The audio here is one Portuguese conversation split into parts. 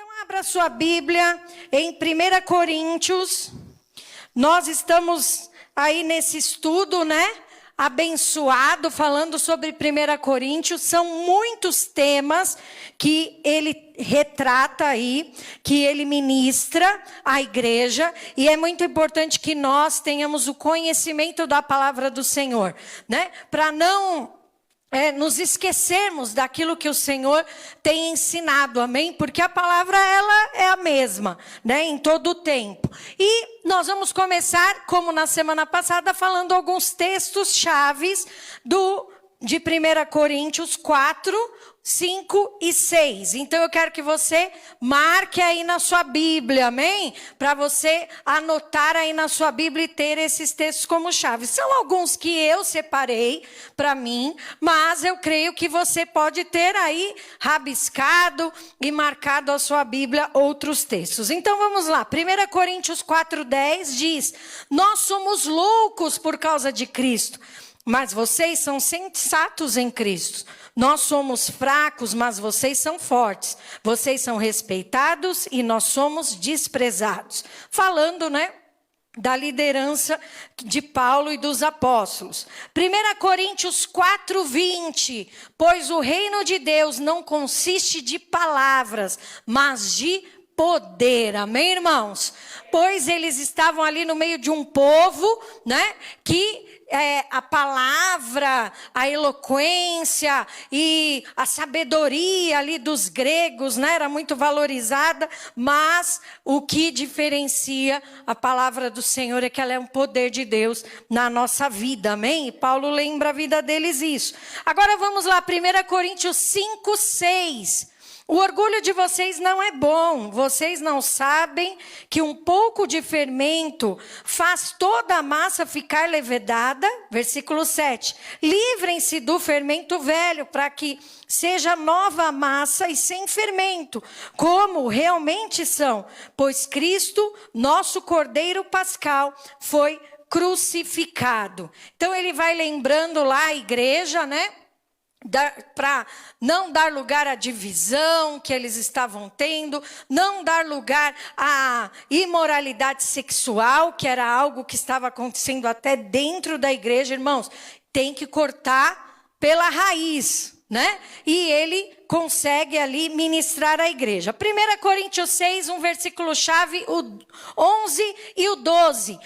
Então abra sua Bíblia em 1 Coríntios. Nós estamos aí nesse estudo, né? Abençoado, falando sobre 1 Coríntios. São muitos temas que ele retrata aí, que ele ministra à igreja. E é muito importante que nós tenhamos o conhecimento da palavra do Senhor, né? Para não nos esquecermos daquilo que o Senhor tem ensinado, amém? Porque a palavra, ela é a mesma, né? Em todo o tempo. E nós vamos começar, como na semana passada, falando alguns textos chaves de 1 Coríntios 4, 5 e 6. Então eu quero que você marque aí na sua Bíblia, amém? Para você anotar aí na sua Bíblia e ter esses textos como chaves. São alguns que eu separei para mim, mas eu creio que você pode ter aí rabiscado e marcado a sua Bíblia outros textos. Então vamos lá, 1 Coríntios 4:10 diz: nós somos loucos por causa de Cristo, mas vocês são sensatos em Cristo. Nós somos fracos, mas vocês são fortes. Vocês são respeitados e nós somos desprezados. Falando, né, da liderança de Paulo e dos apóstolos. 1 Coríntios 4:20. Pois o reino de Deus não consiste de palavras, mas de poder. Amém, irmãos? Pois eles estavam ali no meio de um povo, né, que a palavra, a eloquência e a sabedoria ali dos gregos, né, era muito valorizada, mas o que diferencia a palavra do Senhor é que ela é um poder de Deus na nossa vida, amém? E Paulo lembra a vida deles isso. Agora vamos lá, 1 Coríntios 5:6. O orgulho de vocês não é bom. Vocês não sabem que um pouco de fermento faz toda a massa ficar levedada? Versículo 7. Livrem-se do fermento velho, para que seja nova massa e sem fermento, como realmente são. Pois Cristo, nosso Cordeiro Pascal, foi crucificado. Então ele vai lembrando lá a igreja, né? Para não dar lugar à divisão que eles estavam tendo, não dar lugar à imoralidade sexual, que era algo que estava acontecendo até dentro da igreja. Irmãos, tem que cortar pela raiz, né? E ele consegue ali ministrar a igreja. 1 Coríntios 6, um versículo chave, o 11 e o 12.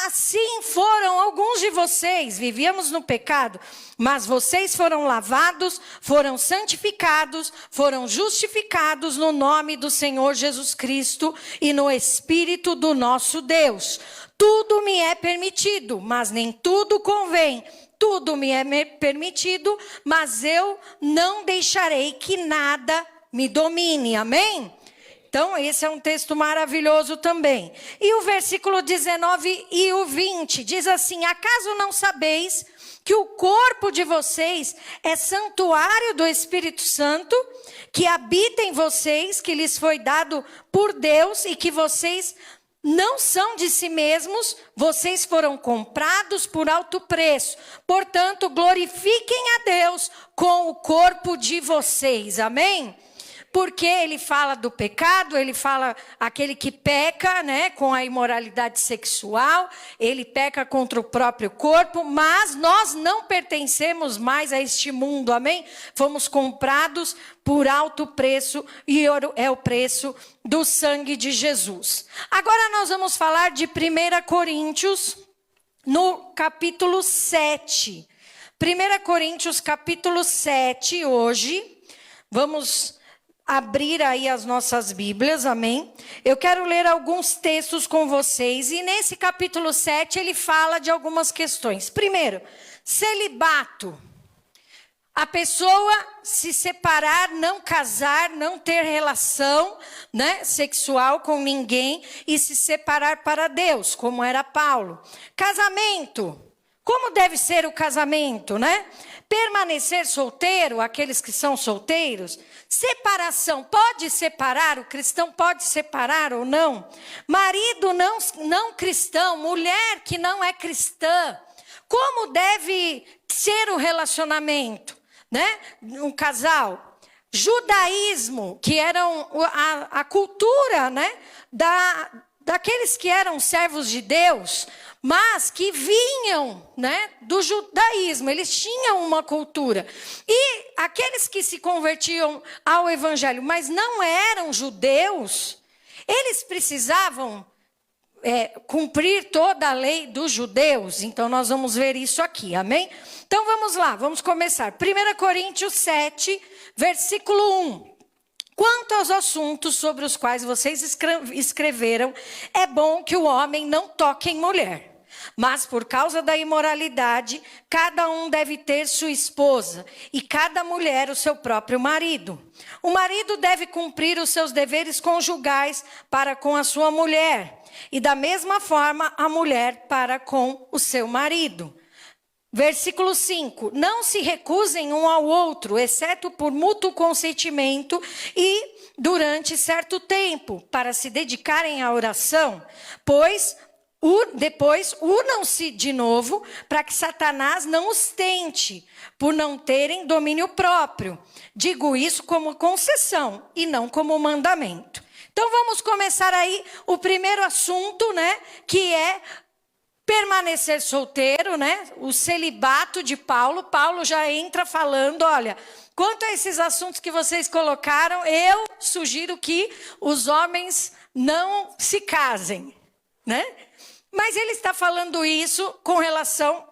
Assim foram alguns de vocês, vivíamos no pecado, mas vocês foram lavados, foram santificados, foram justificados no nome do Senhor Jesus Cristo e no Espírito do nosso Deus. Tudo me é permitido, mas nem tudo convém. Tudo me é permitido, mas eu não deixarei que nada me domine. Amém? Então, esse é um texto maravilhoso também. E o versículo 19 e o 20 diz assim: acaso não sabeis que o corpo de vocês é santuário do Espírito Santo, que habita em vocês, que lhes foi dado por Deus e que vocês não são de si mesmos, vocês foram comprados por alto preço. Portanto, glorifiquem a Deus com o corpo de vocês. Amém? Porque ele fala do pecado, ele fala aquele que peca, né, com a imoralidade sexual, ele peca contra o próprio corpo, mas nós não pertencemos mais a este mundo, amém? Fomos comprados por alto preço e é o preço do sangue de Jesus. Agora nós vamos falar de 1 Coríntios, no capítulo 7. 1 Coríntios, capítulo 7, hoje, vamos abrir aí as nossas Bíblias, amém? Eu quero ler alguns textos com vocês, e nesse capítulo 7 ele fala de algumas questões. Primeiro, celibato. A pessoa se separar, não casar, não ter relação, né, sexual com ninguém e se separar para Deus, como era Paulo. Casamento. Como deve ser o casamento, né? Permanecer solteiro, aqueles que são solteiros. Separação, pode separar, o cristão pode separar ou não? Marido não cristão, mulher que não é cristã. Como deve ser o relacionamento, né? Um casal. judaísmo, que eram a cultura, né, daqueles que eram servos de Deus, mas que vinham, né, do judaísmo. Eles tinham uma cultura. E aqueles que se convertiam ao evangelho, mas não eram judeus, eles precisavam cumprir toda a lei dos judeus. Então nós vamos ver isso aqui, amém? Então vamos lá, vamos começar. 1 Coríntios 7, versículo 1. Quanto aos assuntos sobre os quais vocês escreveram, é bom que o homem não toque em mulher. Mas por causa da imoralidade, cada um deve ter sua esposa e cada mulher o seu próprio marido. O marido deve cumprir os seus deveres conjugais para com a sua mulher, e da mesma forma a mulher para com o seu marido. Versículo 5. Não se recusem um ao outro, exceto por mútuo consentimento e durante certo tempo, para se dedicarem à oração, pois depois unam-se de novo, para que Satanás não os tente, por não terem domínio próprio. Digo isso como concessão e não como mandamento. Então vamos começar aí o primeiro assunto, né, que é permanecer solteiro, né? O celibato de Paulo. Paulo já entra falando, olha, quanto a esses assuntos que vocês colocaram, eu sugiro que os homens não se casem, né? Mas ele está falando isso com relação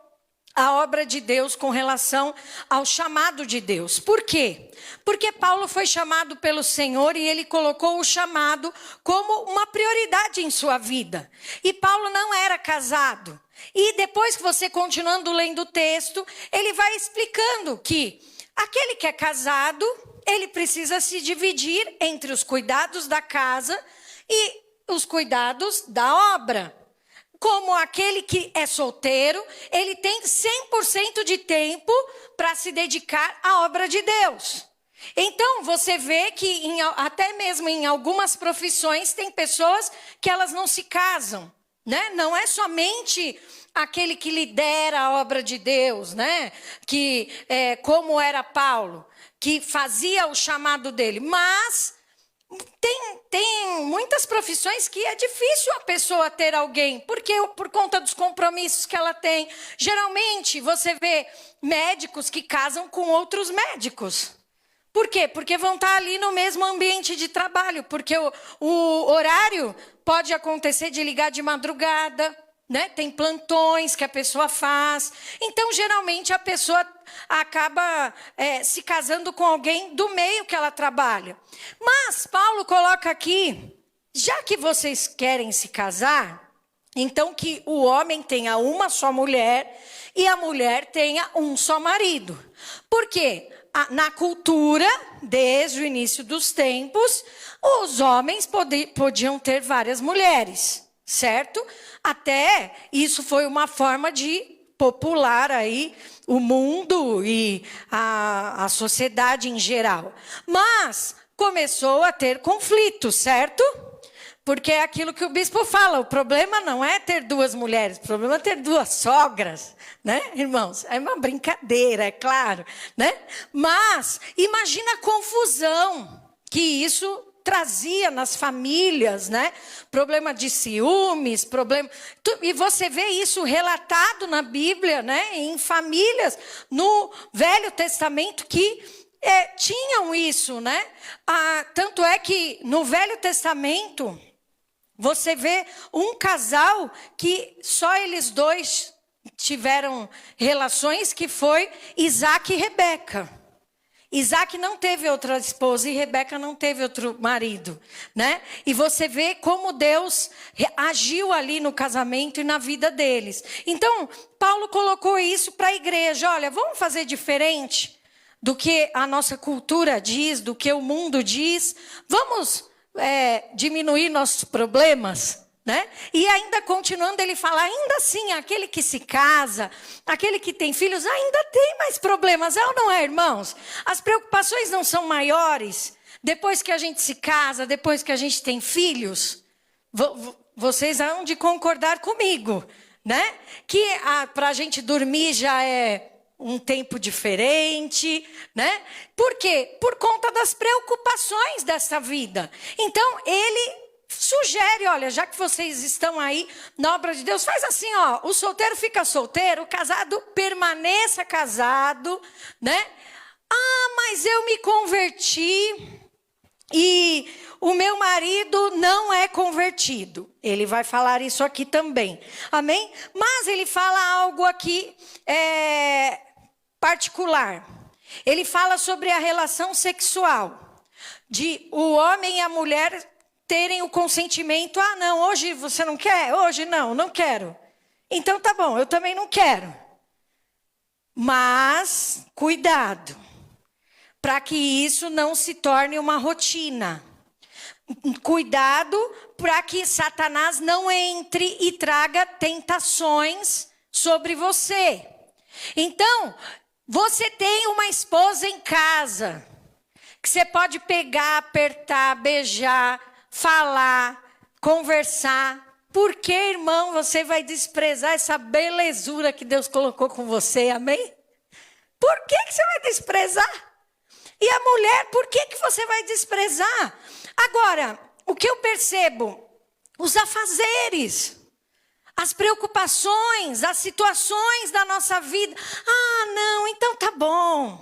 à obra de Deus, com relação ao chamado de Deus. Por quê? Porque Paulo foi chamado pelo Senhor e ele colocou o chamado como uma prioridade em sua vida. E Paulo não era casado. E depois que você continuando lendo o texto, ele vai explicando que aquele que é casado, ele precisa se dividir entre os cuidados da casa e os cuidados da obra. Como aquele que é solteiro, ele tem 100% de tempo para se dedicar à obra de Deus. Então, você vê que até mesmo em algumas profissões, tem pessoas que elas não se casam, né? Não é somente aquele que lidera a obra de Deus, né? Que, como era Paulo, que fazia o chamado dele, mas tem muitas profissões que é difícil a pessoa ter alguém, porque por conta dos compromissos que ela tem. Geralmente você vê médicos que casam com outros médicos. Por quê? Porque vão estar ali no mesmo ambiente de trabalho, porque o horário pode acontecer de ligar de madrugada, né? Tem plantões que a pessoa faz. Então, geralmente, a pessoa acaba se casando com alguém do meio que ela trabalha. Mas Paulo coloca aqui, já que vocês querem se casar, então que o homem tenha uma só mulher e a mulher tenha um só marido. Por quê? Na cultura, desde o início dos tempos, os homens podiam ter várias mulheres, certo? Até isso foi uma forma de popular aí o mundo e a sociedade em geral. Mas começou a ter conflito, certo? Porque é aquilo que o bispo fala, o problema não é ter duas mulheres, o problema é ter duas sogras, né, irmãos? É uma brincadeira, é claro, né? Mas imagina a confusão que isso trazia nas famílias, né? Problema de ciúmes, problema... E você vê isso relatado na Bíblia, né? Em famílias no Velho Testamento que tinham isso, né? Tanto é que no Velho Testamento você vê um casal que só eles dois tiveram relações, que foi Isaac e Rebeca. Isaac não teve outra esposa e Rebeca não teve outro marido, né? E você vê como Deus agiu ali no casamento e na vida deles. Então, Paulo colocou isso para a igreja. Olha, vamos fazer diferente do que a nossa cultura diz, do que o mundo diz. Vamos diminuir nossos problemas, né? E ainda continuando, ele fala, ainda assim, aquele que se casa, aquele que tem filhos, ainda tem mais problemas, é ou não é, irmãos? As preocupações não são maiores depois que a gente se casa, depois que a gente tem filhos? Vocês hão de concordar comigo, né? Que para a gente dormir já é um tempo diferente, né? Por quê? Por conta das preocupações dessa vida. Então, ele sugere, olha, já que vocês estão aí na obra de Deus, faz assim, ó, o solteiro fica solteiro, o casado permaneça casado, né? Ah, mas eu me converti e o meu marido não é convertido. Ele vai falar isso aqui também, amém? Mas ele fala algo aqui particular. Ele fala sobre a relação sexual, de o homem e a mulher terem o consentimento. Ah, não, hoje você não quer? Hoje não quero. Então tá bom, eu também não quero. Mas, cuidado, para que isso não se torne uma rotina. Cuidado para que Satanás não entre e traga tentações sobre você. Então, você tem uma esposa em casa, que você pode pegar, apertar, beijar, falar, conversar. Por que, irmão, você vai desprezar essa belezura que Deus colocou com você, amém? Por que você vai desprezar? E a mulher, por que você vai desprezar? Agora, o que eu percebo? Os afazeres, as preocupações, as situações da nossa vida. Ah, não, então tá bom.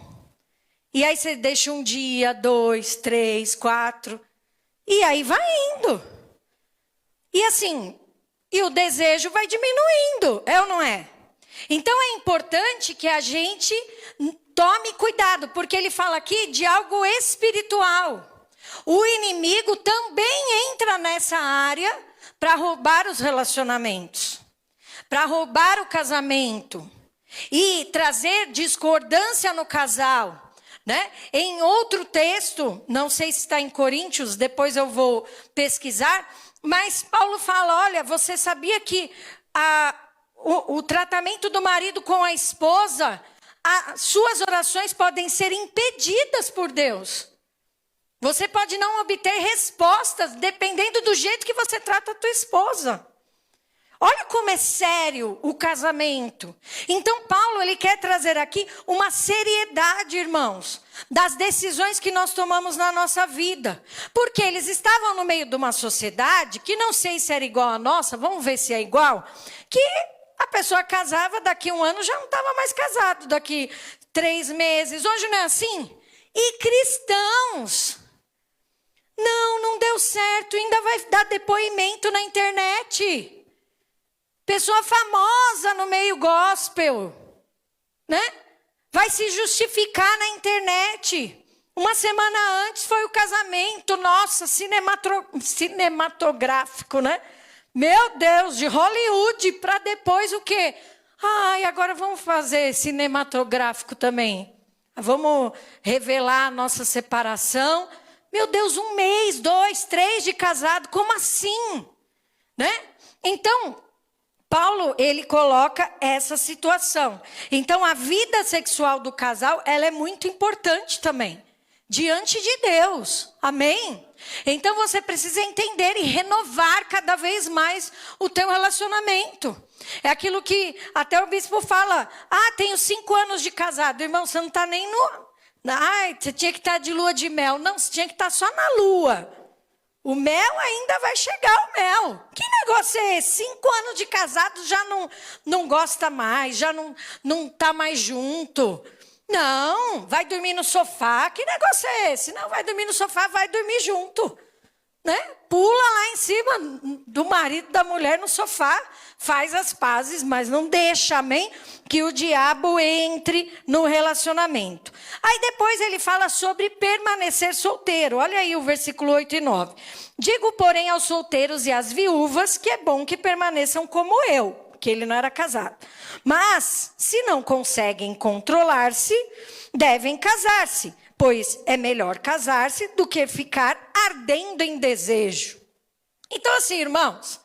E aí você deixa um dia, 2, 3, 4... E aí vai indo. E assim, e o desejo vai diminuindo, é ou não é? Então é importante que a gente tome cuidado, porque ele fala aqui de algo espiritual. O inimigo também entra nessa área para roubar os relacionamentos, para roubar o casamento e trazer discordância no casal. Né? Em outro texto, não sei se está em Coríntios, depois eu vou pesquisar, mas Paulo fala, olha, você sabia que o tratamento do marido com a esposa, as suas orações podem ser impedidas por Deus. Você pode não obter respostas dependendo do jeito que você trata a tua esposa. Olha como é sério o casamento. Então, Paulo, ele quer trazer aqui uma seriedade, irmãos, das decisões que nós tomamos na nossa vida. Porque eles estavam no meio de uma sociedade, que não sei se era igual à nossa, vamos ver se é igual, que a pessoa casava, daqui um ano já não estava mais casado, daqui 3 meses. Hoje não é assim? E cristãos, não deu certo, ainda vai dar depoimento na internet. Pessoa famosa no meio gospel, né? Vai se justificar na internet. Uma semana antes foi o casamento, nossa, cinematográfico, né? Meu Deus, de Hollywood, para depois o quê? Ai, agora vamos fazer cinematográfico também. Vamos revelar a nossa separação. Meu Deus, 1 mês, 2, 3 de casado, como assim? Né? Então, Paulo, ele coloca essa situação. Então, a vida sexual do casal, ela é muito importante também. Diante de Deus. Amém? Então, você precisa entender e renovar cada vez mais o teu relacionamento. É aquilo que até o bispo fala. Ah, tenho 5 anos de casado. Irmão, você não está nem no... Ai, você tinha que estar de lua de mel. Não, você tinha que estar só na lua. O mel ainda vai chegar, o mel. Que negócio é esse? 5 anos de casado já não gosta mais, já não está mais junto. Não, vai dormir no sofá. Que negócio é esse? Não, vai dormir no sofá, vai dormir junto. Né? Pula lá em cima do marido, da mulher no sofá, faz as pazes, mas não deixa, amém? Que o diabo entre no relacionamento. Aí depois ele fala sobre permanecer solteiro. Olha aí o versículo 8 e 9. Digo, porém, aos solteiros e às viúvas que é bom que permaneçam como eu, que ele não era casado. Mas, se não conseguem controlar-se, devem casar-se, pois é melhor casar-se do que ficar ardendo em desejo. Então, assim, irmãos,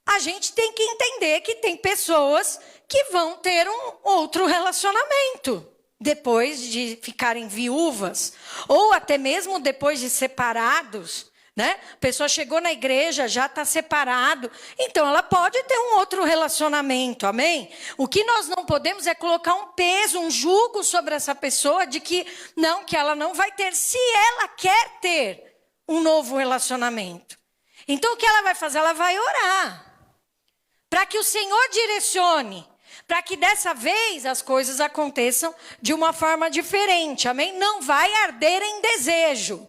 a gente tem que entender que tem pessoas que vão ter um outro relacionamento depois de ficarem viúvas, ou até mesmo depois de separados, né? A pessoa chegou na igreja, já está separado, então ela pode ter um outro relacionamento, amém? O que nós não podemos é colocar um peso, um jugo sobre essa pessoa de que ela não vai ter, se ela quer ter um novo relacionamento. Então o que ela vai fazer? Ela vai orar, para que o Senhor direcione, para que dessa vez as coisas aconteçam de uma forma diferente, amém? Não vai arder em desejo.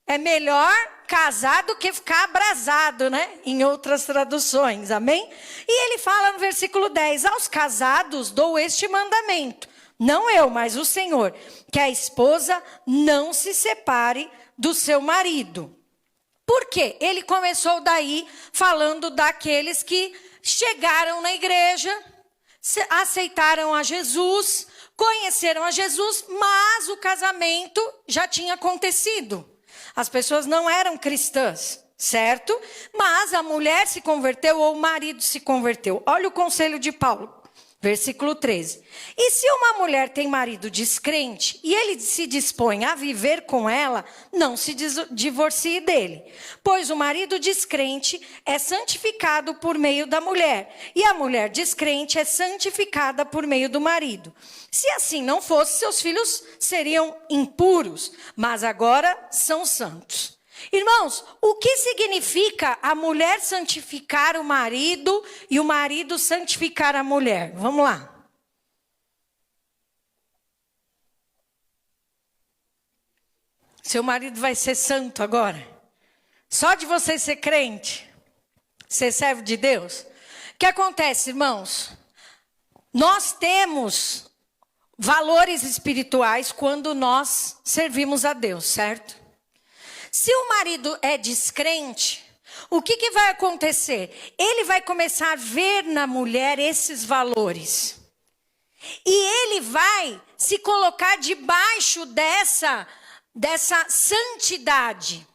É melhor casar do que ficar abrasado, né? Em outras traduções, amém? E ele fala no versículo 10, aos casados dou este mandamento, não eu, mas o Senhor, que a esposa não se separe do seu marido. Por quê? Ele começou daí falando daqueles que chegaram na igreja, aceitaram a Jesus, conheceram a Jesus, mas o casamento já tinha acontecido. As pessoas não eram cristãs, certo? Mas a mulher se converteu ou o marido se converteu. Olha o conselho de Paulo, versículo 13. E se uma mulher tem marido descrente e ele se dispõe a viver com ela, não se divorcie dele. Pois o marido descrente é santificado por meio da mulher, e a mulher descrente é santificada por meio do marido. Se assim não fosse, seus filhos seriam impuros, mas agora são santos. Irmãos, o que significa a mulher santificar o marido e o marido santificar a mulher? Vamos lá. Seu marido vai ser santo agora. Só de você ser crente, ser servo de Deus. O que acontece, irmãos? Nós temos valores espirituais quando nós servimos a Deus, certo? Se o marido é descrente, o que vai acontecer? Ele vai começar a ver na mulher esses valores. E ele vai se colocar debaixo dessa santidade,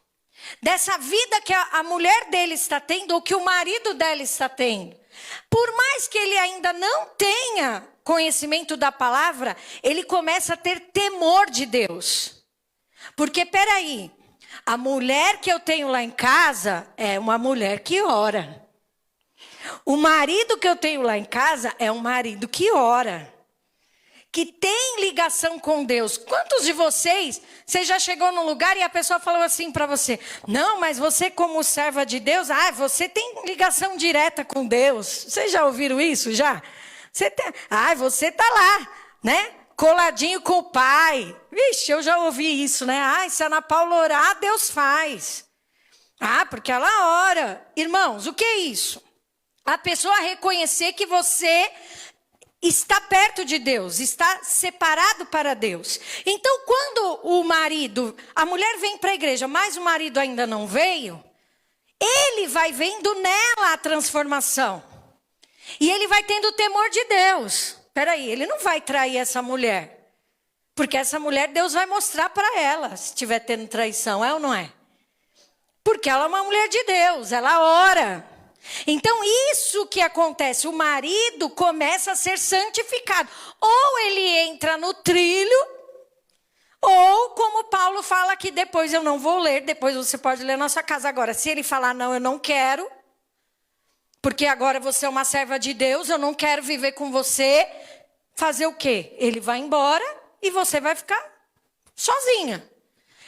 dessa vida que a mulher dele está tendo, ou que o marido dela está tendo. Por mais que ele ainda não tenha conhecimento da palavra, ele começa a ter temor de Deus. Porque, peraí, a mulher que eu tenho lá em casa é uma mulher que ora. O marido que eu tenho lá em casa é um marido que ora, que tem ligação com Deus. Quantos de vocês, você já chegou num lugar e a pessoa falou assim para você, não, mas você como serva de Deus, você tem ligação direta com Deus. Vocês já ouviram isso já? Você tá lá, né? Coladinho com o pai. Vixe, eu já ouvi isso, né? Se a Ana Paula orar, Deus faz. Porque ela ora. Irmãos, o que é isso? A pessoa reconhecer que você está perto de Deus, está separado para Deus. Então, quando a mulher vem para a igreja, mas o marido ainda não veio, ele vai vendo nela a transformação. E ele vai tendo temor de Deus. Peraí, ele não vai trair essa mulher. Porque essa mulher, Deus vai mostrar para ela, se estiver tendo traição, é ou não é? Porque ela é uma mulher de Deus, ela ora. Então, isso que acontece, o marido começa a ser santificado. Ou ele entra no trilho, ou como Paulo fala que depois eu não vou ler, depois você pode ler na sua casa. Agora, se ele falar, não, eu não quero, porque agora você é uma serva de Deus, eu não quero viver com você, fazer o quê? Ele vai embora e você vai ficar sozinha.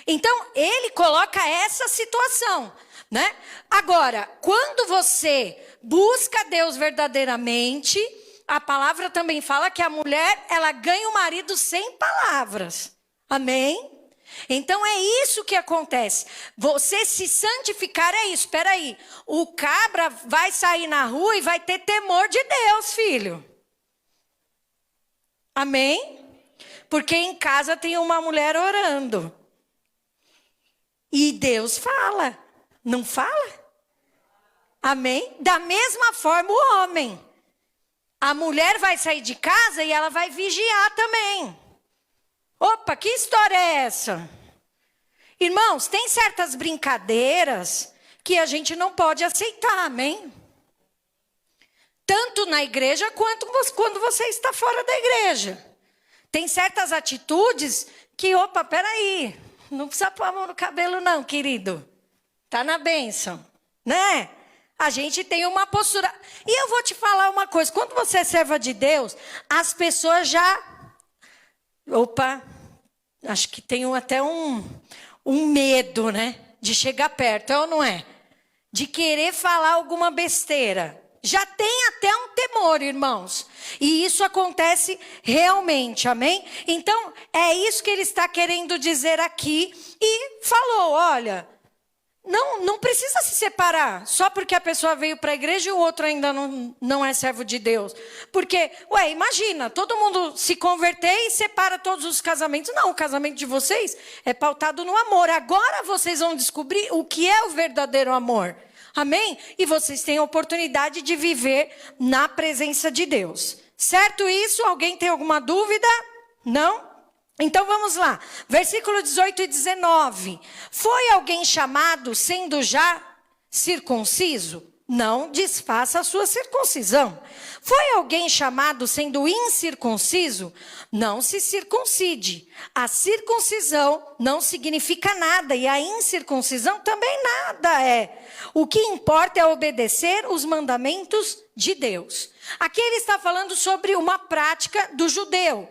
Então, ele coloca essa situação, né? Agora, quando você busca Deus verdadeiramente, a palavra também fala que a mulher, ela ganha o marido sem palavras. Amém? Então é isso que acontece. Você se santificar é isso. Espera aí. O cabra vai sair na rua e vai ter temor de Deus, filho. Amém? Porque em casa tem uma mulher orando. E Deus fala. Não fala? Amém? Da mesma forma o homem. A mulher vai sair de casa e ela vai vigiar também. Opa, que história é essa? Irmãos, tem certas brincadeiras que a gente não pode aceitar, amém? Tanto na igreja quanto quando você está fora da igreja. Tem certas atitudes que, peraí, não precisa pôr a mão no cabelo não, querido. Tá na bênção, né? A gente tem uma postura. E eu vou te falar uma coisa. Quando você é serva de Deus, as pessoas já... Opa, acho que tem até um medo, né? De chegar perto, é ou não é? De querer falar alguma besteira. Já tem até um temor, irmãos. E isso acontece realmente, amém? Então, é isso que ele está querendo dizer aqui. E falou, olha... Não precisa se separar, só porque a pessoa veio para a igreja e o outro ainda não é servo de Deus. Porque, imagina, todo mundo se converter e separa todos os casamentos. Não, o casamento de vocês é pautado no amor. Agora vocês vão descobrir o que é o verdadeiro amor. Amém? E vocês têm a oportunidade de viver na presença de Deus. Certo isso? Alguém tem alguma dúvida? Não? Então vamos lá, versículo 18 e 19. Foi alguém chamado sendo já circunciso? Não desfaça a sua circuncisão. Foi alguém chamado sendo incircunciso? Não se circuncide. A circuncisão não significa nada e a incircuncisão também nada é. O que importa é obedecer os mandamentos de Deus. Aqui ele está falando sobre uma prática do judeu.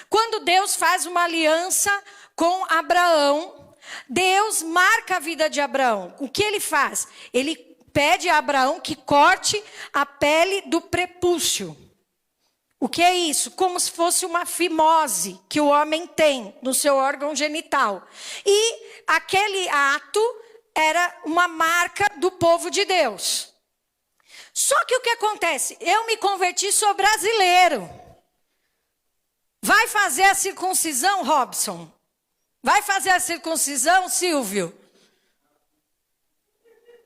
Quando Deus faz uma aliança com Abraão, Deus marca a vida de Abraão. O que ele faz? Ele pede a Abraão que corte a pele do prepúcio. O que é isso? Como se fosse uma fimose que o homem tem no seu órgão genital. E aquele ato era uma marca do povo de Deus. Só que o que acontece? Eu me converti, sou brasileiro. Vai fazer a circuncisão, Robson? Vai fazer a circuncisão, Silvio?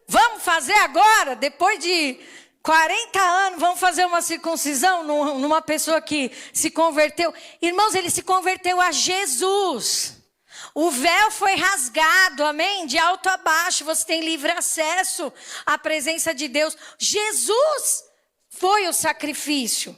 Vamos fazer agora, depois de 40 anos, vamos fazer uma circuncisão numa pessoa que se converteu. Irmãos, ele se converteu a Jesus. O véu foi rasgado, amém? De alto a baixo, você tem livre acesso à presença de Deus. Jesus foi o sacrifício.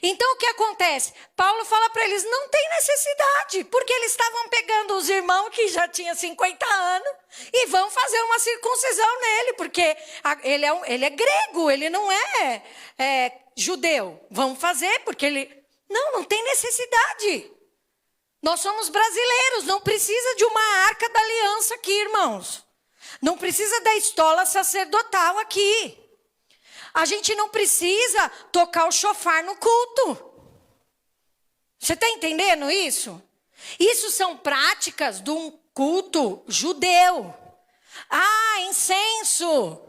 Então o que acontece? Paulo fala para eles, não tem necessidade, porque eles estavam pegando os irmãos que já tinham 50 anos e vão fazer uma circuncisão nele, porque ele é grego, ele não é judeu. Vão fazer porque ele... Não tem necessidade. Nós somos brasileiros, não precisa de uma arca da aliança aqui, irmãos. Não precisa da estola sacerdotal aqui. A gente não precisa tocar o chofar no culto. Você está entendendo isso? Isso são práticas de um culto judeu. Incenso.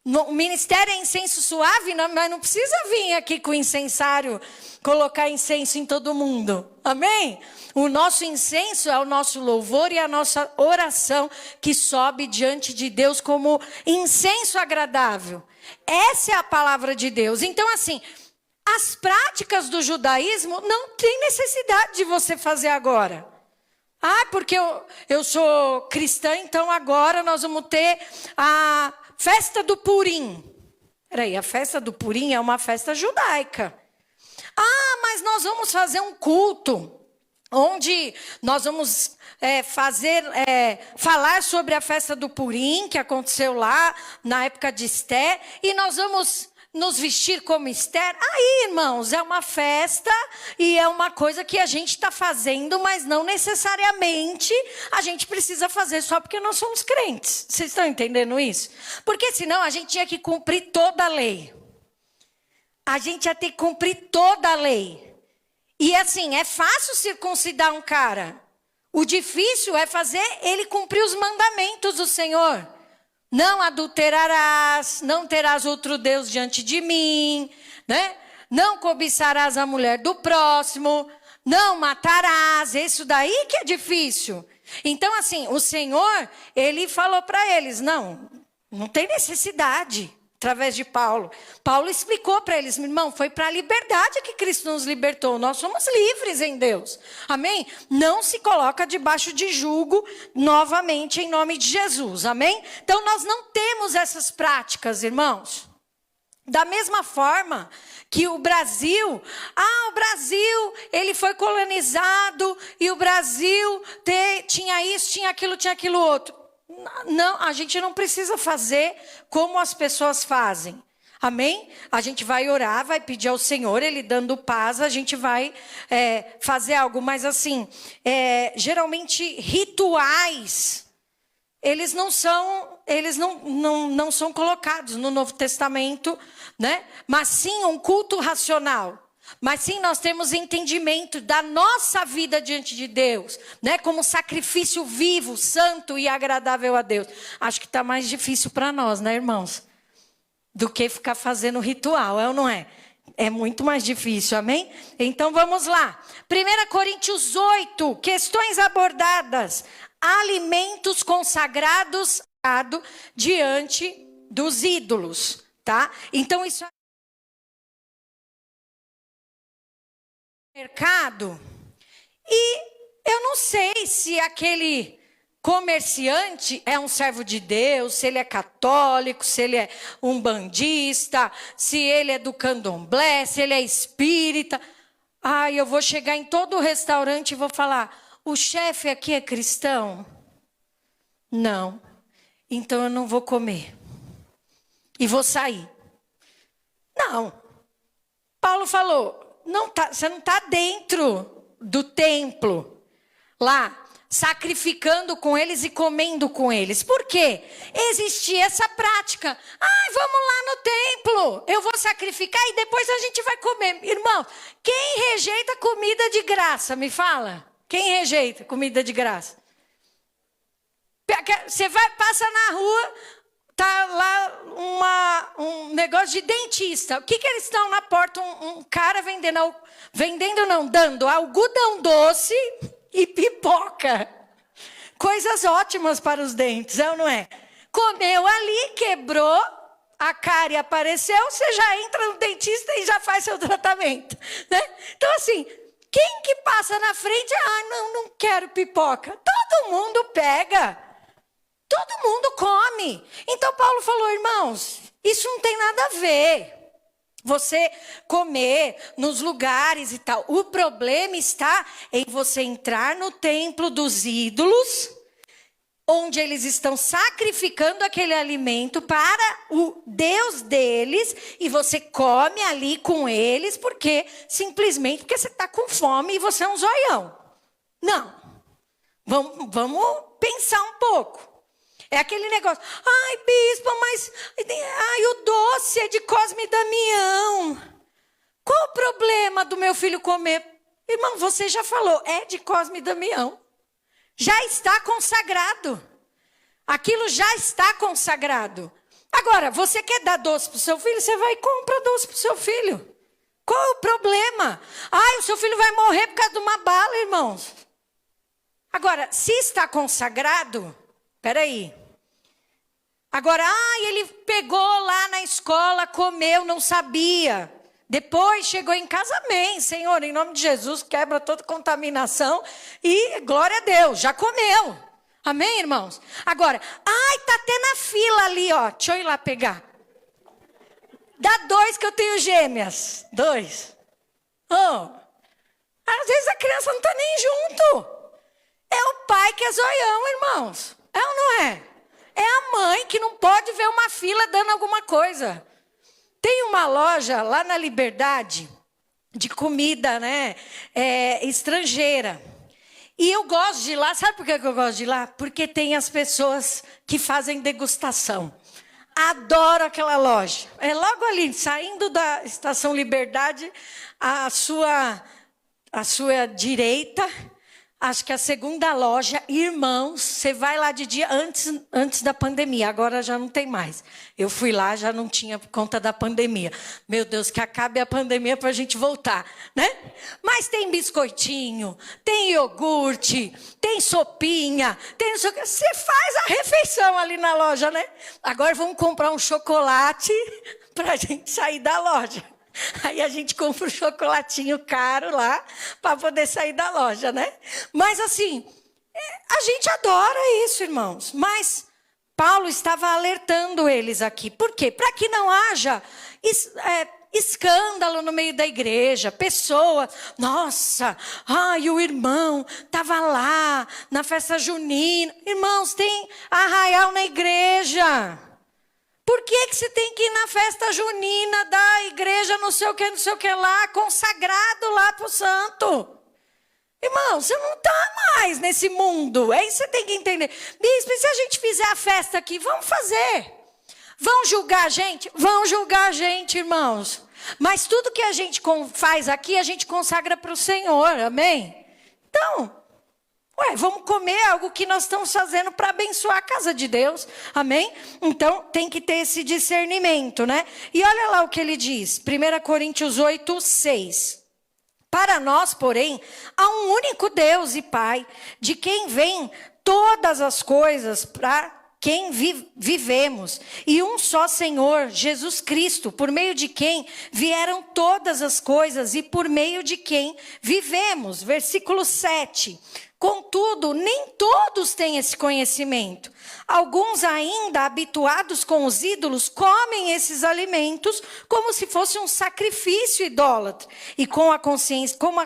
O ministério é incenso suave, mas não precisa vir aqui com incensário, colocar incenso em todo mundo. Amém? O nosso incenso é o nosso louvor e a nossa oração que sobe diante de Deus como incenso agradável. Essa é a palavra de Deus. Então, assim, as práticas do judaísmo não tem necessidade de você fazer agora. Porque eu sou cristã, então agora nós vamos ter a festa do Purim. Peraí, a festa do Purim é uma festa judaica. Mas nós vamos fazer um culto onde nós vamos falar sobre a festa do Purim, que aconteceu lá na época de Esther, e nós vamos nos vestir como Esther. Irmãos, é uma festa e é uma coisa que a gente está fazendo, mas não necessariamente a gente precisa fazer só porque nós somos crentes. Vocês estão entendendo isso? Porque senão a gente tinha que cumprir toda a lei. A gente ia ter que cumprir toda a lei. E assim, é fácil circuncidar um cara. O difícil é fazer ele cumprir os mandamentos do Senhor. Não adulterarás, não terás outro Deus diante de mim, né? Não cobiçarás a mulher do próximo, não matarás. Isso daí que é difícil. Então, assim, o Senhor, ele falou para eles, não tem necessidade. Através de Paulo. Paulo explicou para eles, meu irmão, foi para a liberdade que Cristo nos libertou. Nós somos livres em Deus. Amém? Não se coloca debaixo de jugo novamente em nome de Jesus. Amém? Então nós não temos essas práticas, irmãos. Da mesma forma que o Brasil, ele foi colonizado e o Brasil tinha isso, tinha aquilo outro. Não, a gente não precisa fazer como as pessoas fazem. Amém? A gente vai orar, vai pedir ao Senhor, Ele dando paz, a gente vai fazer algo. Mas assim, geralmente rituais, eles não são colocados no Novo Testamento, né? Mas sim um culto racional. Mas sim, nós temos entendimento da nossa vida diante de Deus, né? Como sacrifício vivo, santo e agradável a Deus. Acho que está mais difícil para nós, né, irmãos? Do que ficar fazendo ritual, é ou não é? É muito mais difícil, amém? Então vamos lá. 1 Coríntios 8, questões abordadas. Alimentos consagrados diante dos ídolos, tá? Então isso mercado, e eu não sei se aquele comerciante é um servo de Deus, se ele é católico, se ele é umbandista, se ele é do candomblé, se ele é espírita. Eu vou chegar em todo restaurante e vou falar, o chefe aqui é cristão? Não. Então eu não vou comer. E vou sair. Não. Paulo falou, você não está dentro do templo, lá, sacrificando com eles e comendo com eles. Por quê? Existia essa prática. Vamos lá no templo, eu vou sacrificar e depois a gente vai comer. Irmão, quem rejeita comida de graça? Me fala. Quem rejeita comida de graça? Você passa na rua, tá lá um negócio de dentista. O que eles estão na porta? Um cara dando algodão doce e pipoca. Coisas ótimas para os dentes, é ou não é? Comeu ali, quebrou, a cárie apareceu, você já entra no dentista e já faz seu tratamento, né? Então assim, quem que passa na frente, não quero pipoca. Todo mundo pega, todo mundo come. Então Paulo falou, irmãos, isso não tem nada a ver. Você comer nos lugares e tal. O problema está em você entrar no templo dos ídolos, onde eles estão sacrificando aquele alimento para o Deus deles, e você come ali com eles, simplesmente porque você está com fome e você é um zoião. Não. Vamos pensar um pouco. É aquele negócio, bispo, mas o doce é de Cosme e Damião. Qual o problema do meu filho comer? Irmão, você já falou, é de Cosme e Damião. Já está consagrado. Aquilo já está consagrado. Agora, você quer dar doce para o seu filho? Você vai e compra doce para o seu filho. Qual o problema? O seu filho vai morrer por causa de uma bala, irmãos. Agora, se está consagrado, peraí. Agora, ele pegou lá na escola, comeu, não sabia. Depois chegou em casa, amém, Senhor, em nome de Jesus, quebra toda contaminação e glória a Deus, já comeu. Amém, irmãos? Agora, tá tendo a fila ali, ó, deixa eu ir lá pegar. Dá 2 que eu tenho gêmeas, 2. Às vezes a criança não está nem junto. É o pai que é zoião, irmãos. É ou não é? É a mãe que não pode ver uma fila dando alguma coisa. Tem uma loja lá na Liberdade de comida, né, estrangeira. E eu gosto de ir lá, sabe por que eu gosto de ir lá? Porque tem as pessoas que fazem degustação. Adoro aquela loja. É logo ali, saindo da Estação Liberdade, à sua direita. Acho que a segunda loja, irmãos, você vai lá de dia antes da pandemia, agora já não tem mais. Eu fui lá, já não tinha por conta da pandemia. Meu Deus, que acabe a pandemia para a gente voltar, né? Mas tem biscoitinho, tem iogurte, tem sopinha, tem... Você faz a refeição ali na loja, né? Agora vamos comprar um chocolate para a gente sair da loja. Aí a gente compra um chocolatinho caro lá para poder sair da loja, né? Mas assim, a gente adora isso, irmãos. Mas Paulo estava alertando eles aqui. Por quê? Para que não haja escândalo no meio da igreja, pessoa, nossa, ai, o irmão estava lá na festa junina. Irmãos, tem arraial na igreja. Por que você tem que ir na festa junina da igreja, não sei o que lá, consagrado lá para o santo? Irmão, você não está mais nesse mundo. É isso que você tem que entender. Bispo, e se a gente fizer a festa aqui? Vamos fazer. Vão julgar a gente? Vão julgar a gente, irmãos. Mas tudo que a gente faz aqui, a gente consagra para o Senhor. Amém? Então, vamos comer algo que nós estamos fazendo para abençoar a casa de Deus. Amém? Então, tem que ter esse discernimento, né? E olha lá o que ele diz. 1 Coríntios 8, 6. Para nós, porém, há um único Deus e Pai, de quem vêm todas as coisas, para quem vivemos, e um só Senhor, Jesus Cristo, por meio de quem vieram todas as coisas e por meio de quem vivemos. Versículo 7. Contudo, nem todos têm esse conhecimento. Alguns ainda, habituados com os ídolos, comem esses alimentos como se fosse um sacrifício idólatra. E como a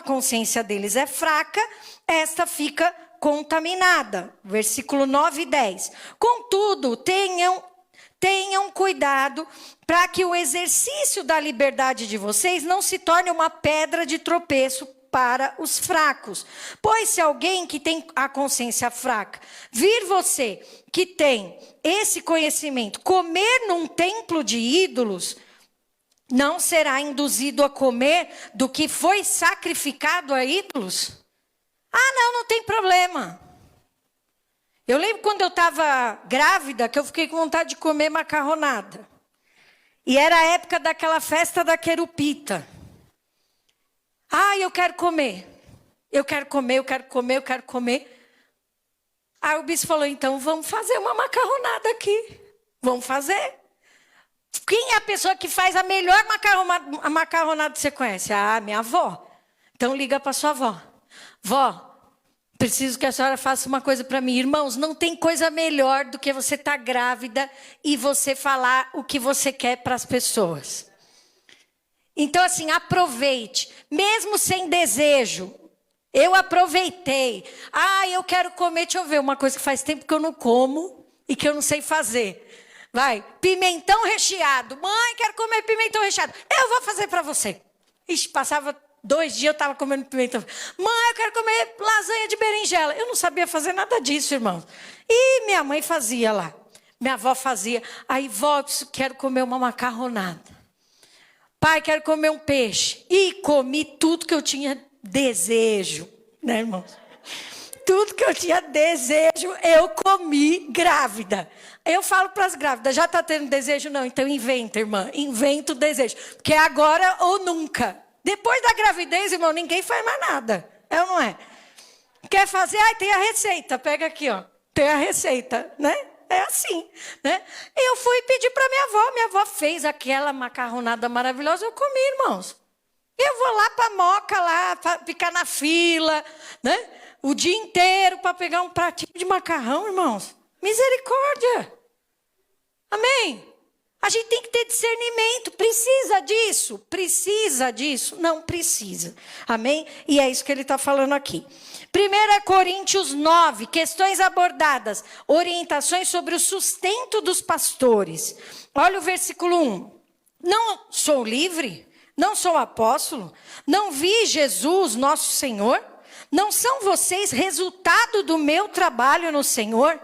consciência deles é fraca, esta fica contaminada. Versículo 9 e 10. Contudo, tenham cuidado para que o exercício da liberdade de vocês não se torne uma pedra de tropeço para os fracos. Pois se alguém que tem a consciência fraca vir você que tem esse conhecimento comer num templo de ídolos, não será induzido a comer do que foi sacrificado a ídolos? Ah, não tem problema. Eu lembro quando eu estava grávida que eu fiquei com vontade de comer macarronada. E era a época daquela festa da querupita. Ah, eu quero comer. Eu quero comer. Aí o bispo falou, então vamos fazer uma macarronada aqui. Vamos fazer. Quem é a pessoa que faz a melhor macarronada que você conhece? Ah, minha avó. Então liga para sua avó. Vó, preciso que a senhora faça uma coisa para mim. Irmãos, não tem coisa melhor do que você estar grávida e você falar o que você quer para as pessoas. Então, assim, aproveite. Mesmo sem desejo. Eu aproveitei. Ah, eu quero comer, deixa eu ver, uma coisa que faz tempo que eu não como e que eu não sei fazer. Vai, pimentão recheado. Mãe, quero comer pimentão recheado. Eu vou fazer para você. Ixi, passava 2 dias, eu estava comendo pimentão. Mãe, eu quero comer lasanha de berinjela. Eu não sabia fazer nada disso, irmãos. E minha mãe fazia lá. Minha avó fazia. Aí, vó, quero comer uma macarronada. Pai, quero comer um peixe. E comi tudo que eu tinha desejo. Né, irmãos? Tudo que eu tinha desejo, eu comi grávida. Eu falo para as grávidas, já está tendo desejo? Não, então inventa, irmã. Inventa o desejo. Porque é agora ou nunca. Depois da gravidez, irmão, ninguém faz mais nada. É ou não é? Quer fazer? Ah, tem a receita. Pega aqui, ó. Tem a receita, né? É assim, né? Eu fui pedir para minha avó fez aquela macarronada maravilhosa, eu comi, irmãos. Eu vou lá para a Moca, lá, pra ficar na fila, né? O dia inteiro para pegar um pratinho de macarrão, irmãos. Misericórdia. Amém? A gente tem que ter discernimento. Precisa disso? Precisa disso? Não precisa. Amém? E é isso que ele está falando aqui. 1 Coríntios 9, questões abordadas, orientações sobre o sustento dos pastores. Olha o versículo 1. Não sou livre? Não sou apóstolo? Não vi Jesus, nosso Senhor? Não são vocês resultado do meu trabalho no Senhor?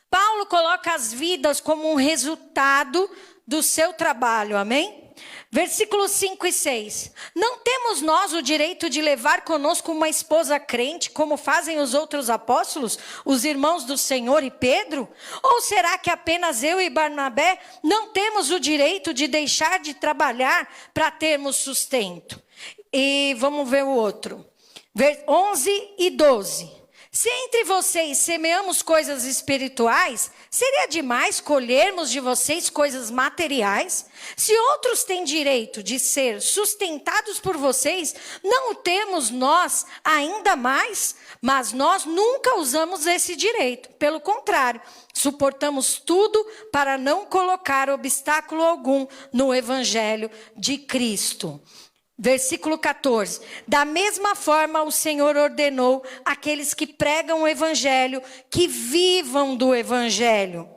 Paulo coloca as vidas como um resultado do seu trabalho, amém? Versículos 5 e 6. Não temos nós o direito de levar conosco uma esposa crente, como fazem os outros apóstolos, os irmãos do Senhor e Pedro? Ou será que apenas eu e Barnabé não temos o direito de deixar de trabalhar para termos sustento? E vamos ver o outro. 11 e 12. Se entre vocês semeamos coisas espirituais, seria demais colhermos de vocês coisas materiais? Se outros têm direito de ser sustentados por vocês, não o temos nós ainda mais? Mas nós nunca usamos esse direito. Pelo contrário, suportamos tudo para não colocar obstáculo algum no evangelho de Cristo. Versículo 14. Da mesma forma o Senhor ordenou àqueles que pregam o evangelho que vivam do evangelho.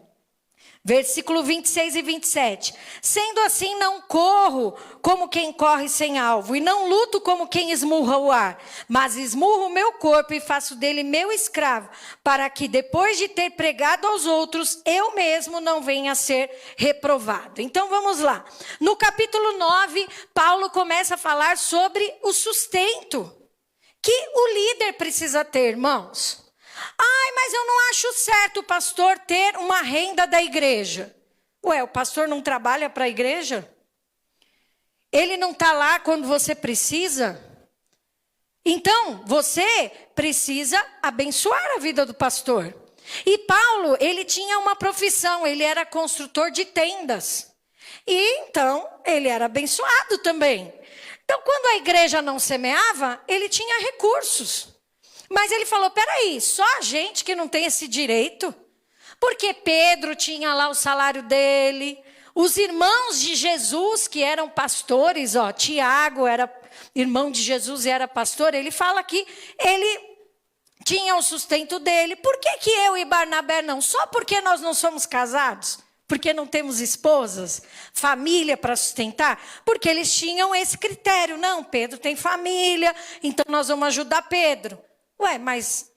Versículo 26 e 27. Sendo assim, não corro como quem corre sem alvo, e não luto como quem esmurra o ar, mas esmurro o meu corpo e faço dele meu escravo, para que depois de ter pregado aos outros, eu mesmo não venha a ser reprovado. Então vamos lá. No capítulo 9, Paulo começa a falar sobre o sustento que o líder precisa ter, irmãos. Ai, mas eu não acho certo o pastor ter uma renda da igreja. Ué, o pastor não trabalha para a igreja? Ele não está lá quando você precisa? Então, você precisa abençoar a vida do pastor. E Paulo, ele tinha uma profissão, ele era construtor de tendas. E então, ele era abençoado também. Então, quando a igreja não semeava, ele tinha recursos. Mas ele falou, peraí, só a gente que não tem esse direito? Porque Pedro tinha lá o salário dele, os irmãos de Jesus que eram pastores, Tiago era irmão de Jesus e era pastor, ele fala que ele tinha o sustento dele. Por que eu e Barnabé não? Só porque nós não somos casados? Porque não temos esposas, família para sustentar? Porque eles tinham esse critério. Não, Pedro tem família, então nós vamos ajudar Pedro. Ué, mas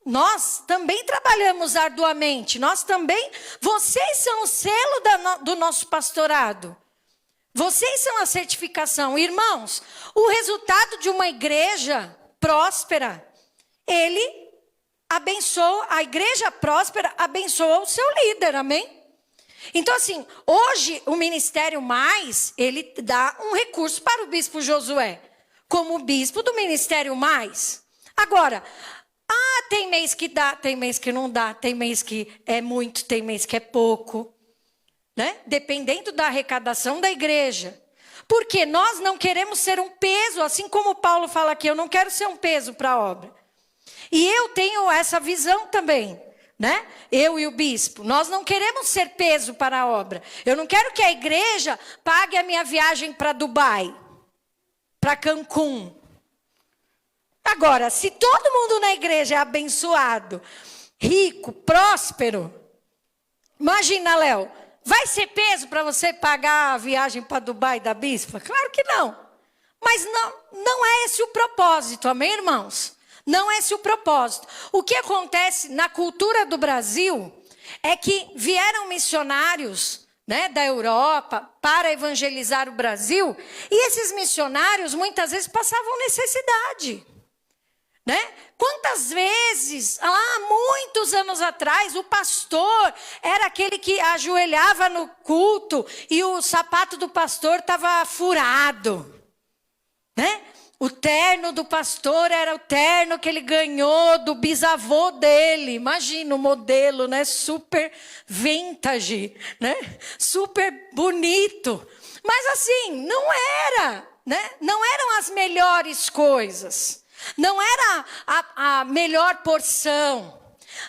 nós também trabalhamos arduamente, nós também, vocês são o selo do nosso pastorado, vocês são a certificação. Irmãos, o resultado de uma igreja próspera, ele abençoa, a igreja próspera abençoa o seu líder, amém? Então assim, hoje o Ministério Mais, ele dá um recurso para o bispo Josué, como bispo do Ministério Mais. Agora, tem mês que dá, tem mês que não dá, tem mês que é muito, tem mês que é pouco, né? Dependendo da arrecadação da igreja. Porque nós não queremos ser um peso, assim como Paulo fala aqui, eu não quero ser um peso para a obra. E eu tenho essa visão também, né? Eu e o bispo, nós não queremos ser peso para a obra. Eu não quero que a igreja pague a minha viagem para Dubai, para Cancún. Agora, se todo mundo na igreja é abençoado, rico, próspero, imagina, Léo, vai ser peso para você pagar a viagem para Dubai da bispa? Claro que não. Mas não é esse o propósito, amém, irmãos? Não é esse o propósito. O que acontece na cultura do Brasil é que vieram missionários, né, da Europa para evangelizar o Brasil, e esses missionários muitas vezes passavam necessidade. Né? Quantas vezes, muitos anos atrás, o pastor era aquele que ajoelhava no culto e o sapato do pastor estava furado, né? O terno do pastor era o terno que ele ganhou do bisavô dele. Imagina o modelo, né? Super vintage, né? Super bonito. Mas assim, não era, né? Não eram as melhores coisas. Não era a melhor porção,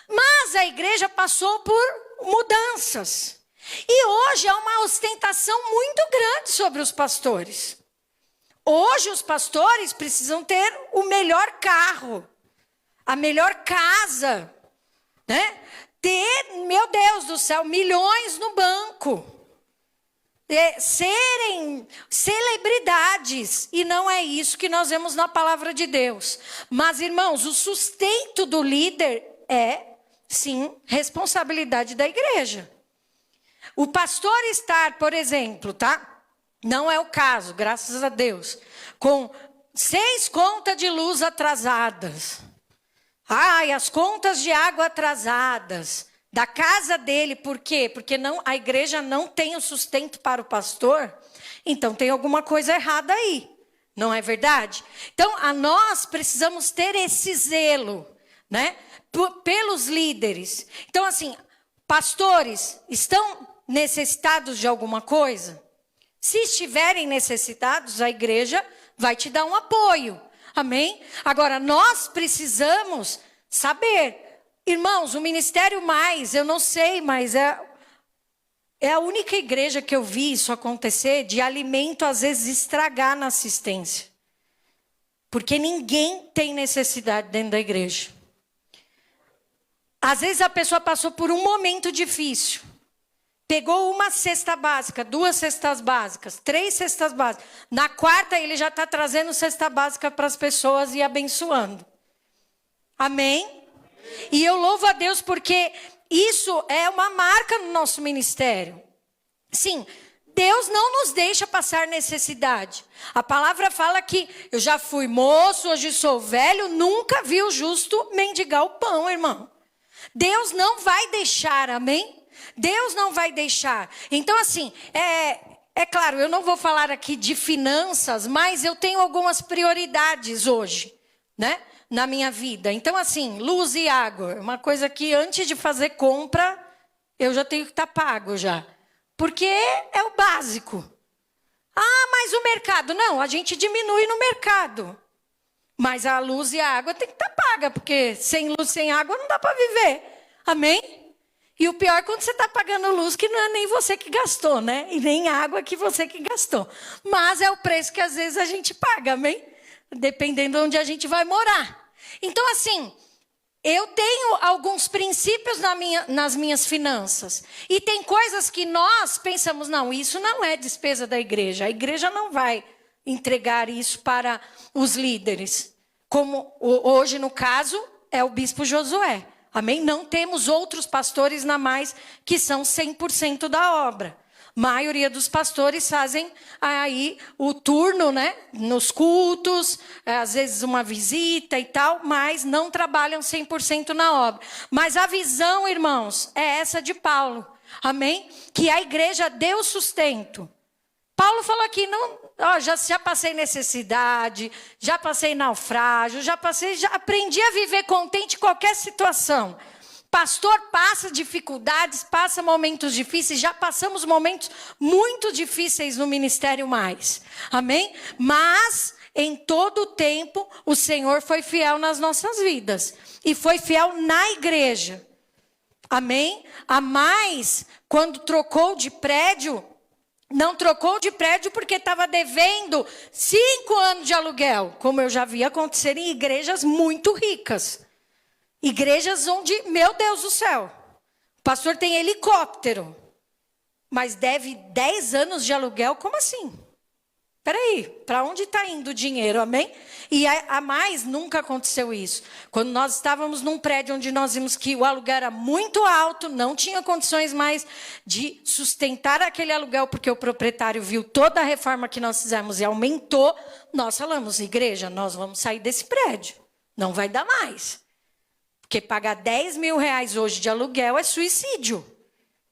mas a igreja passou por mudanças. E hoje há uma ostentação muito grande sobre os pastores. Hoje os pastores precisam ter o melhor carro, a melhor casa, né? Ter, meu Deus do céu, milhões no banco. Serem celebridades, e não é isso que nós vemos na palavra de Deus. Mas, irmãos, o sustento do líder é, sim, responsabilidade da igreja. O pastor estar, por exemplo, tá? Não é o caso, graças a Deus, com 6 contas de luz atrasadas. As contas de água atrasadas. Da casa dele, por quê? Porque a igreja não tem o sustento para o pastor, então tem alguma coisa errada aí, não é verdade? Então, nós precisamos ter esse zelo, né? pelos líderes. Então, assim, pastores estão necessitados de alguma coisa? Se estiverem necessitados, a igreja vai te dar um apoio. Amém? Agora, nós precisamos saber. Irmãos, o Ministério Mais, eu não sei, mas é a única igreja que eu vi isso acontecer, de alimento às vezes estragar na assistência. Porque ninguém tem necessidade dentro da igreja. Às vezes a pessoa passou por um momento difícil. Pegou uma cesta básica, 2 cestas básicas, 3 cestas básicas. Na quarta ele já está trazendo cesta básica para as pessoas e abençoando. Amém? E eu louvo a Deus porque isso é uma marca no nosso ministério. Sim, Deus não nos deixa passar necessidade. A palavra fala que eu já fui moço, hoje sou velho, nunca vi o justo mendigar o pão, irmão. Deus não vai deixar, amém? Deus não vai deixar. Então, assim, é claro, eu não vou falar aqui de finanças, mas eu tenho algumas prioridades hoje, né? Na minha vida. Então, assim, luz e água. Uma coisa que antes de fazer compra, eu já tenho que estar pago já. Porque é o básico. Ah, mas o mercado. Não, a gente diminui no mercado. Mas a luz e a água tem que estar paga, porque sem luz, sem água não dá para viver. Amém? E o pior é quando você está pagando luz, que não é nem você que gastou, né? E nem água que você que gastou. Mas é o preço que às vezes a gente paga, amém? Dependendo de onde a gente vai morar. Então, assim, eu tenho alguns princípios nas minhas finanças. E tem coisas que nós pensamos, não, isso não é despesa da igreja. A igreja não vai entregar isso para os líderes. Como hoje, no caso, é o bispo Josué. Amém? Não temos outros pastores na mais que são 100% da obra. A maioria dos pastores fazem aí o turno, né? Nos cultos, às vezes uma visita e tal, mas não trabalham 100% na obra. Mas a visão, irmãos, é essa de Paulo. Amém? Que a igreja deu sustento. Paulo falou aqui, não, já passei necessidade, já passei naufrágio, já aprendi a viver contente em qualquer situação. Pastor passa dificuldades, passa momentos difíceis, já passamos momentos muito difíceis no Ministério Mais. Amém? Mas, em todo o tempo, o Senhor foi fiel nas nossas vidas. E foi fiel na igreja. Amém? A Mais, quando trocou de prédio, não trocou de prédio porque estava devendo 5 anos de aluguel. Como eu já vi acontecer em igrejas muito ricas. Igrejas onde, meu Deus do céu, o pastor tem helicóptero, mas deve 10 anos de aluguel, como assim? Peraí, para onde está indo o dinheiro, amém? E a mais nunca aconteceu isso. Quando nós estávamos num prédio onde nós vimos que o aluguel era muito alto, não tinha condições mais de sustentar aquele aluguel, porque o proprietário viu toda a reforma que nós fizemos e aumentou, nós falamos, igreja, nós vamos sair desse prédio, não vai dar mais. Porque pagar 10 mil reais hoje de aluguel é suicídio.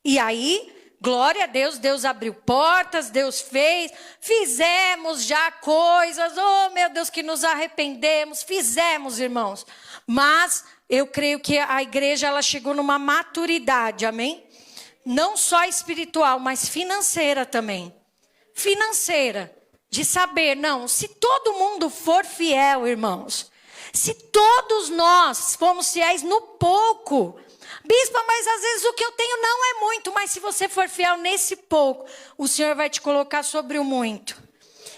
E aí, glória a Deus, Deus abriu portas, Deus fez, fizemos já coisas, oh meu Deus, que nos arrependemos, fizemos, irmãos. Mas eu creio que a igreja ela chegou numa maturidade, amém? Não só espiritual, mas financeira também. Financeira, de saber, não, se todo mundo for fiel, irmãos, se todos nós formos fiéis no pouco, bispa, mas às vezes o que eu tenho não é muito, mas se você for fiel nesse pouco, o Senhor vai te colocar sobre o muito.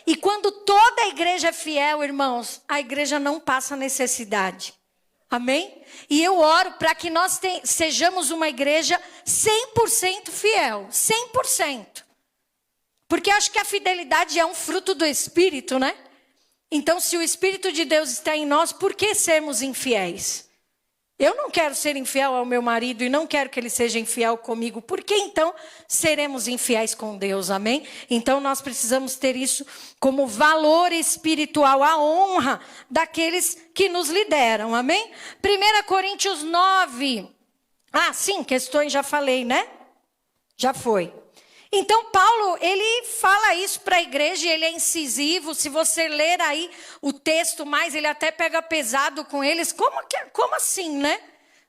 E quando toda a igreja é fiel, irmãos, a igreja não passa necessidade. Amém? E eu oro para que nós sejamos uma igreja 100% fiel, 100%. Porque acho que a fidelidade é um fruto do Espírito, né? Então, se o Espírito de Deus está em nós, por que sermos infiéis? Eu não quero ser infiel ao meu marido e não quero que ele seja infiel comigo. Por que então seremos infiéis com Deus? Amém? Então, nós precisamos ter isso como valor espiritual, a honra daqueles que nos lideram. Amém? 1 Coríntios 9. Ah, sim, questões já falei, né? Já foi. Então, Paulo, ele fala isso para a igreja, ele é incisivo. Se você ler aí o texto mais, ele até pega pesado com eles. Como assim, né?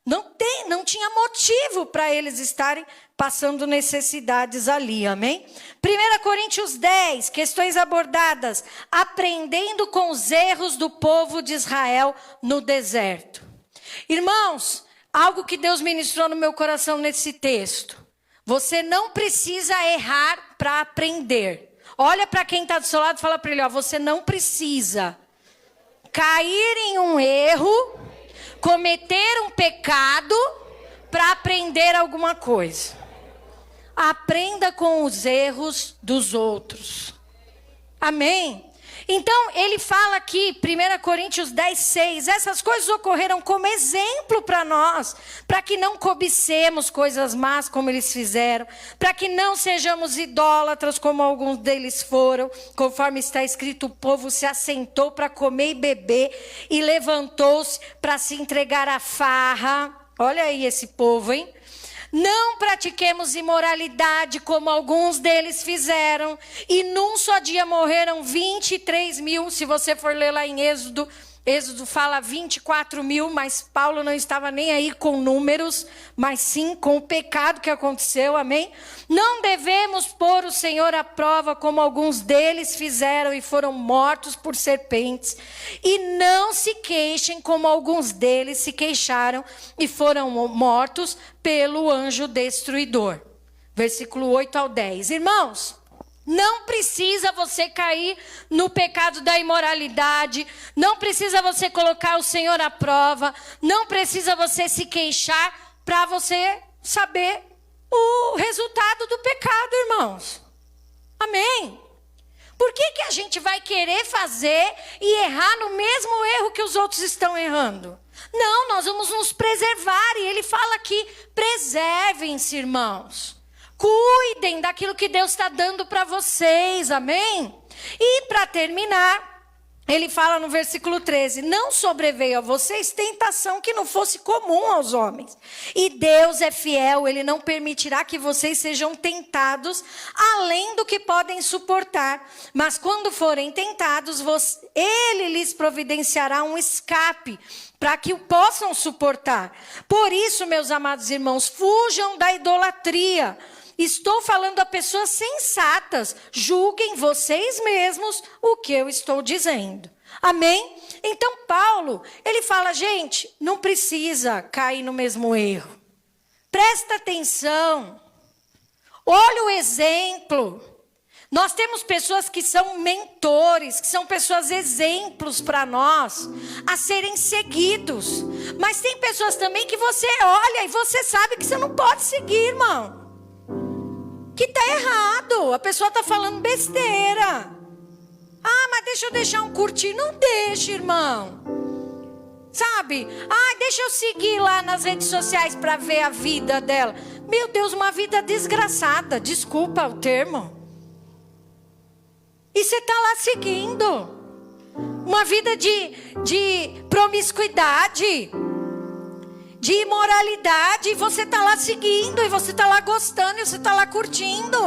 Não tinha motivo para eles estarem passando necessidades ali, amém? 1 Coríntios 10, questões abordadas. Aprendendo com os erros do povo de Israel no deserto. Irmãos, algo que Deus ministrou no meu coração nesse texto. Você não precisa errar para aprender. Olha para quem está do seu lado e fala para ele, ó, você não precisa cair em um erro, cometer um pecado para aprender alguma coisa. Aprenda com os erros dos outros. Amém? Então, ele fala aqui, 1 Coríntios 10, 6, essas coisas ocorreram como exemplo para nós, para que não cobicemos coisas más como eles fizeram, para que não sejamos idólatras como alguns deles foram, conforme está escrito, o povo se assentou para comer e beber e levantou-se para se entregar à farra. Olha aí esse povo, hein? Não pratiquemos imoralidade como alguns deles fizeram. E num só dia morreram 23 mil. Se você for ler lá em Êxodo fala 24 mil. Mas Paulo não estava nem aí com números. Mas sim com o pecado que aconteceu. Amém? Não devemos pôr o Senhor à prova como alguns deles fizeram e foram mortos por serpentes. E não se queixem como alguns deles se queixaram e foram mortos pelo anjo destruidor. Versículo 8 ao 10. Irmãos, não precisa você cair no pecado da imoralidade. Não precisa você colocar o Senhor à prova. Não precisa você se queixar para você saber o resultado do pecado, irmãos. Amém? Por que a gente vai querer fazer e errar no mesmo erro que os outros estão errando? Não, nós vamos nos preservar. E ele fala aqui, preservem-se, irmãos. Cuidem daquilo que Deus está dando para vocês, amém? E para terminar, ele fala no versículo 13, não sobreveio a vocês tentação que não fosse comum aos homens. E Deus é fiel, ele não permitirá que vocês sejam tentados além do que podem suportar. Mas quando forem tentados, ele lhes providenciará um escape para que o possam suportar. Por isso, meus amados irmãos, fujam da idolatria. Estou falando a pessoas sensatas. Julguem vocês mesmos o que eu estou dizendo. Amém? Então, Paulo, ele fala, gente, não precisa cair no mesmo erro. Presta atenção. Olha o exemplo. Nós temos pessoas que são mentores, que são pessoas exemplos para nós, a serem seguidos. Mas tem pessoas também que você olha e você sabe que você não pode seguir, irmão. Que está errado, a pessoa está falando besteira. Ah, mas deixa eu deixar um curtir. Não deixa, irmão. Sabe? Ah, deixa eu seguir lá nas redes sociais para ver a vida dela. Meu Deus, uma vida desgraçada, desculpa o termo. E você está lá seguindo. Uma vida de promiscuidade, de imoralidade, e você está lá seguindo, e você está lá gostando, e você está lá curtindo.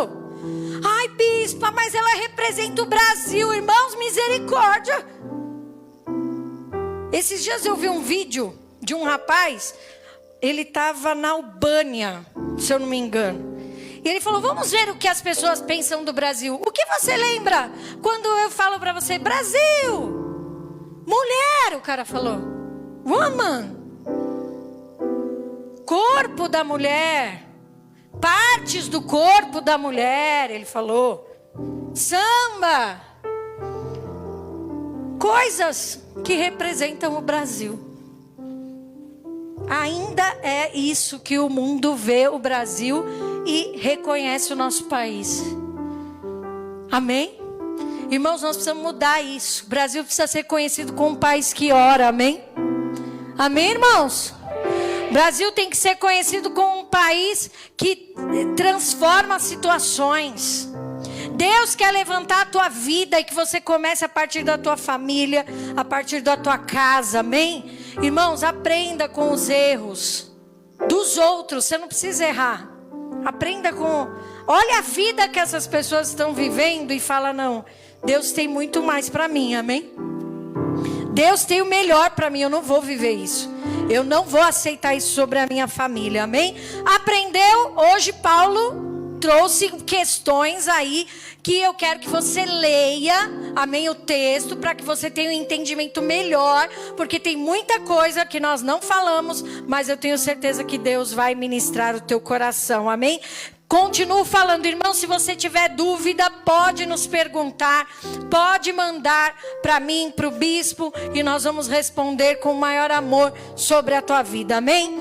Ai, bispa, mas ela representa o Brasil, irmãos, misericórdia. Esses dias eu vi um vídeo de um rapaz, ele estava na Albânia, se eu não me engano. E ele falou, vamos ver o que as pessoas pensam do Brasil. O que você lembra quando eu falo para você, Brasil? Mulher, o cara falou. Woman. Corpo da mulher. Partes do corpo da mulher, ele falou. Samba. Coisas que representam o Brasil. Ainda é isso que o mundo vê o Brasil e reconhece o nosso país. Amém? Irmãos, nós precisamos mudar isso. O Brasil precisa ser conhecido como um país que ora, amém? Amém, irmãos? O Brasil tem que ser conhecido como um país que transforma situações. Deus quer levantar a tua vida e que você comece a partir da tua família, a partir da tua casa, amém? Irmãos, aprenda com os erros dos outros, você não precisa errar. Aprenda com... Olha a vida que essas pessoas estão vivendo e fala, não, Deus tem muito mais para mim, amém? Deus tem o melhor para mim, eu não vou viver isso. Eu não vou aceitar isso sobre a minha família, amém? Aprendeu? Hoje Paulo trouxe questões aí que eu quero que você leia, amém, o texto, para que você tenha um entendimento melhor, porque tem muita coisa que nós não falamos, mas eu tenho certeza que Deus vai ministrar o teu coração, amém? Continuo falando, irmão, se você tiver dúvida, pode nos perguntar, pode mandar para mim, para o bispo, e nós vamos responder com o maior amor sobre a tua vida, amém?